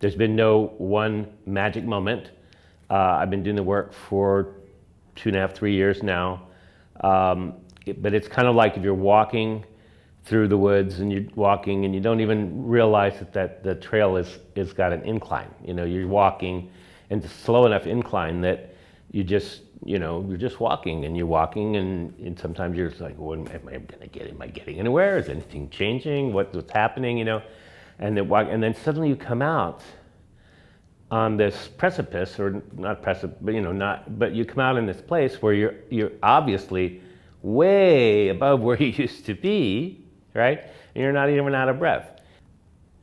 There's been no one magic moment. I've been doing the work for 2.5, 3 years now. But it's kind of like if you're walking through the woods and you're walking and you don't even realize that the trail is got an incline. You're walking and it's a slow enough incline that you're just walking and sometimes you're just like, well, am I getting anywhere? Is anything changing? What's happening? And then suddenly you come out on this precipice, or not precipice, but you come out in this place where you're obviously way above where you used to be, right? And you're not even out of breath.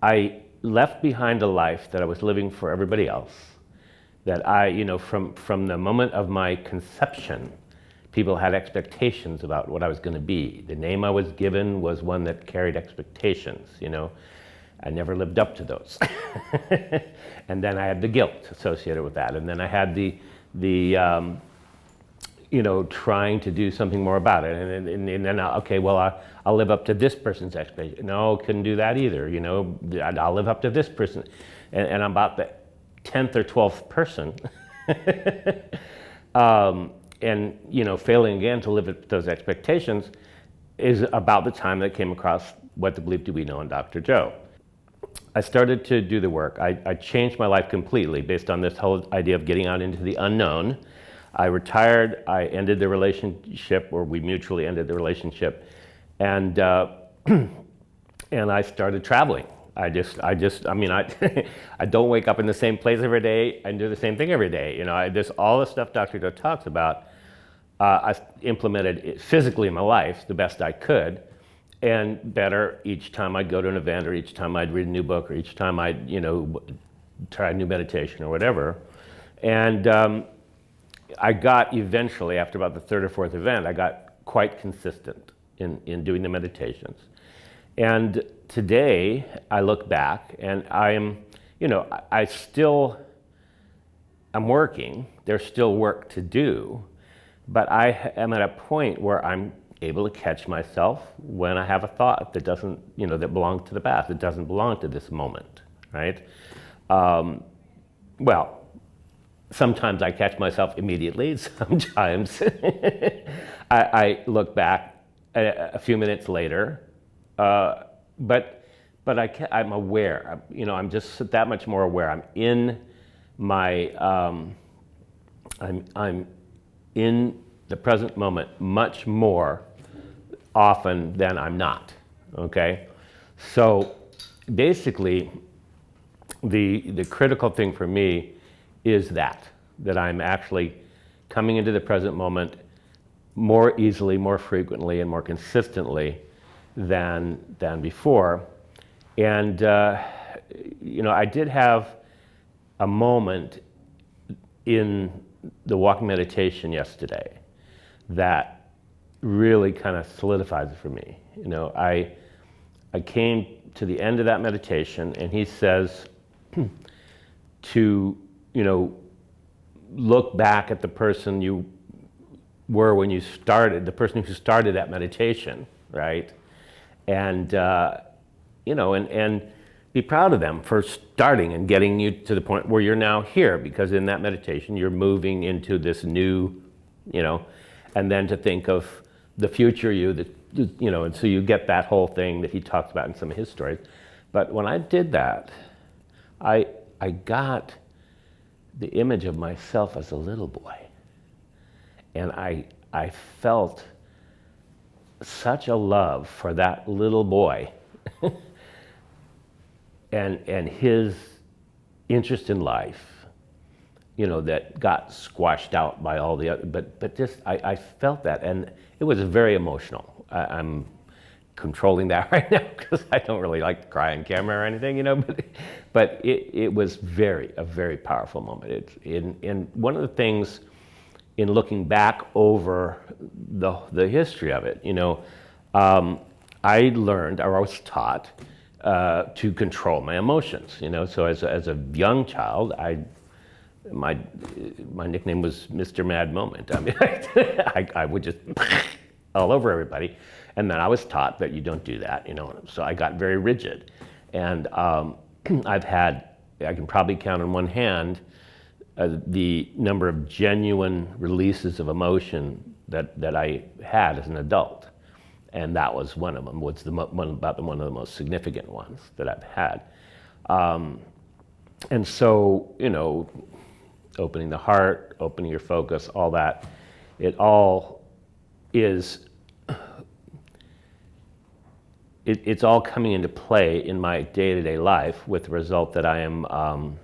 I left behind a life that I was living for everybody else, that from the moment of my conception, people had expectations about what I was going to be. The name I was given was one that carried expectations, I never lived up to those. And then I had the guilt associated with that. And then I had the trying to do something more about it. And then, okay, well, I'll live up to this person's expectation. No, couldn't do that either. I'll live up to this person. And I'm about the 10th or 12th person. And, failing again to live up to those expectations is about the time that I came across What to Believe Do We Know in Dr. Joe. I started to do the work. I changed my life completely based on this whole idea of getting out into the unknown. I retired, I ended the relationship, or we mutually ended the relationship, and I started traveling. I don't wake up in the same place every day and do the same thing every day. All the stuff Dr. Joe talks about, I implemented it physically in my life the best I could, and better each time I'd go to an event, or each time I'd read a new book, or each time I'd try a new meditation or whatever. And I got eventually, after about the third or fourth event, I got quite consistent in doing the meditations. And today I look back and I'm working, there's still work to do, but I am at a point where I'm able to catch myself when I have a thought that doesn't, that belongs to the past. It doesn't belong to this moment, right? Sometimes I catch myself immediately. Sometimes I look back a few minutes later, but I'm aware. I'm just that much more aware. I'm in my I'm in the present moment much more often than I'm not. Okay, so basically, the critical thing for me is that I'm actually coming into the present moment more easily, more frequently, and more consistently than before. And I did have a moment in the walking meditation yesterday that really kind of solidifies it for me. I came to the end of that meditation, and he says to look back at the person you were when you started, the person who started that meditation, right? And and be proud of them for starting and getting you to the point where you're now here, because in that meditation you're moving into this new, and then to think of the future you, and so you get that whole thing that he talks about in some of his stories. But when I did that, I got the image of myself as a little boy, and I felt such a love for that little boy and his interest in life, that got squashed out by all the other, but just I felt that, and it was very emotional. I'm controlling that right now because I don't really like to cry on camera or anything, but it was a very powerful moment. And one of the things in looking back over the history of it, I learned, or I was taught, to control my emotions. So as a young child, my nickname was Mr. Mad Moment. I mean, I would just all over everybody, and then I was taught that you don't do that. So I got very rigid, and I've had I can probably count on one hand the number of genuine releases of emotion that I had as an adult. And that was one of them, one of the most significant ones that I've had. And so, you know, opening the heart, opening your focus, all that, it all is, it's all coming into play in my day-to-day life, with the result that I am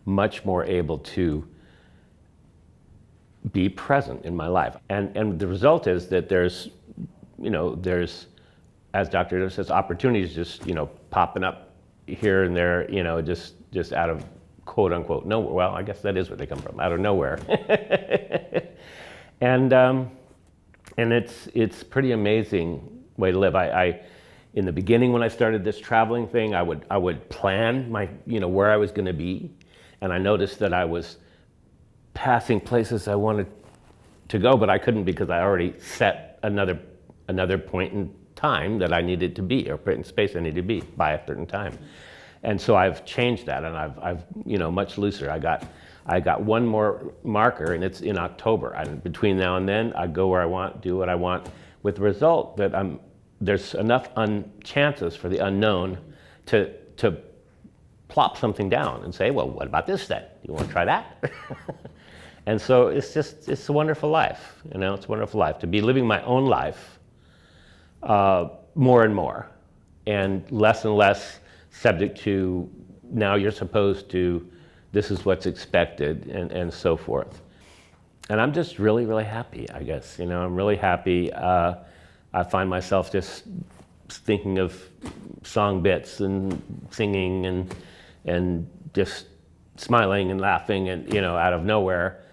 much more able to be present in my life. And the result is that there's, you know, there's, as Dr. says, opportunities just, you know, popping up here and there, you know, just out of quote unquote nowhere. Well, I guess that is where they come from, out of nowhere. And it's pretty amazing way to live. I in the beginning, when I started this traveling thing, I would plan my, you know, where I was going to be, and I noticed that I was passing places I wanted to go, but I couldn't, because I already set another point in time that I needed to be, or point in space I needed to be by a certain time. And so I've changed that, and I've you know, much looser. I got one more marker, and it's in October. And between now and then, I go where I want, do what I want, with the result that there's enough chances for the unknown to plop something down and say, well, what about this then? You want to try that? And so it's a wonderful life, you know, it's a wonderful life to be living my own life more and more, and less subject to, now you're supposed to, this is what's expected, and so forth. And I'm just really, really happy, I guess, you know, I'm really happy. I find myself just thinking of song bits and singing and just smiling and laughing, and, you know, out of nowhere.